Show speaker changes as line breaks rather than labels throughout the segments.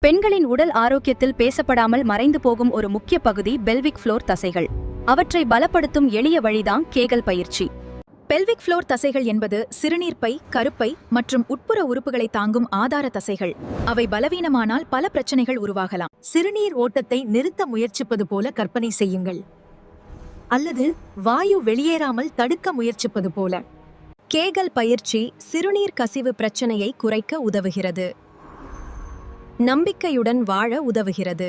பெண்களின் உடல் ஆரோக்கியத்தில் பேசப்படாமல் மறைந்து போகும் ஒரு முக்கிய பகுதி பெல்விக் ஃப்ளோர் தசைகள். அவற்றை பலப்படுத்தும் எளிய வழிதான் கேகல் பயிற்சி. பெல்விக் ஃப்ளோர் தசைகள் என்பது சிறுநீர்ப்பை, கருப்பை மற்றும் உட்புற உறுப்புகளை தாங்கும் ஆதார தசைகள். அவை பலவீனமானால் பல பிரச்சனைகள் உருவாகலாம்.
சிறுநீர் ஓட்டத்தை நிறுத்த முயற்சிப்பது போல கற்பனை செய்யுங்கள், அல்லது வாயு வெளியேறாமல் தடுக்க முயற்சிப்பது போல.
கேகல் பயிற்சி சிறுநீர் கசிவு பிரச்சனையை குறைக்க உதவுகிறது. நம்பிக்கையுடன் வாழ உதவுகிறது.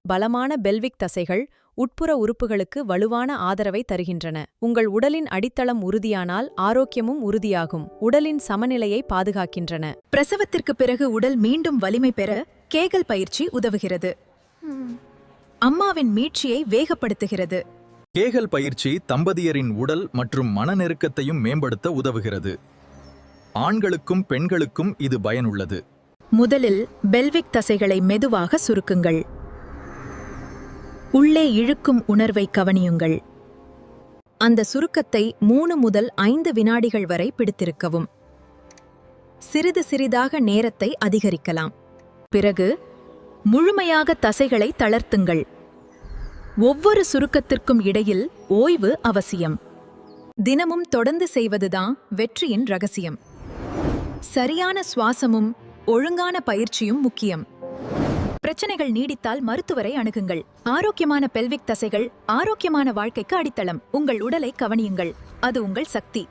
பலமான பெல்விக் தசைகள் உட்புற உறுப்புகளுக்கு வலுவான ஆதரவை தருகின்றன. உங்கள் உடலின் அடித்தளம் உறுதியானால் ஆரோக்கியமும் உறுதியாகும். உடலின் சமநிலையை பாதுகாக்கின்றன. பிரசவத்திற்கு பிறகு உடல் மீண்டும் வலிமை பெற கேகல் பயிற்சி உதவுகிறது. அம்மாவின் மீட்சியை வேகப்படுத்துகிறது.
கேகல் பயிற்சி தம்பதியரின் உடல் மற்றும் மனநெருக்கத்தையும் மேம்படுத்த உதவுகிறது. ஆண்களுக்கும் பெண்களுக்கும் இது பயனுள்ளது.
முதலில் பெல்விக் தசைகளை மெதுவாக சுருக்குங்கள். உள்ளே இழுக்கும் உணர்வை கவனியுங்கள். அந்த சுருக்கத்தை 3 முதல் 5 வினாடிகள் வரை பிடித்திருக்கவும். சிறிது சிறிதாக நேரத்தை அதிகரிக்கலாம். பிறகு முழுமையாக தசைகளை தளர்த்துங்கள். ஒவ்வொரு சுருக்கத்திற்கும் இடையில் ஓய்வு அவசியம். தினமும் தொடர்ந்து செய்வதுதான் வெற்றியின் ரகசியம். சரியான சுவாசமும் ஒழுங்கான பயிற்சியும் முக்கியம். பிரச்சனைகள் நீடித்தால் மருத்துவரை அணுகுங்கள். ஆரோக்கியமான பெல்விக் தசைகள் ஆரோக்கியமான வாழ்க்கைக்கு அடித்தளம். உங்கள் உடலை கவனியுங்கள், அது உங்கள் சக்தி.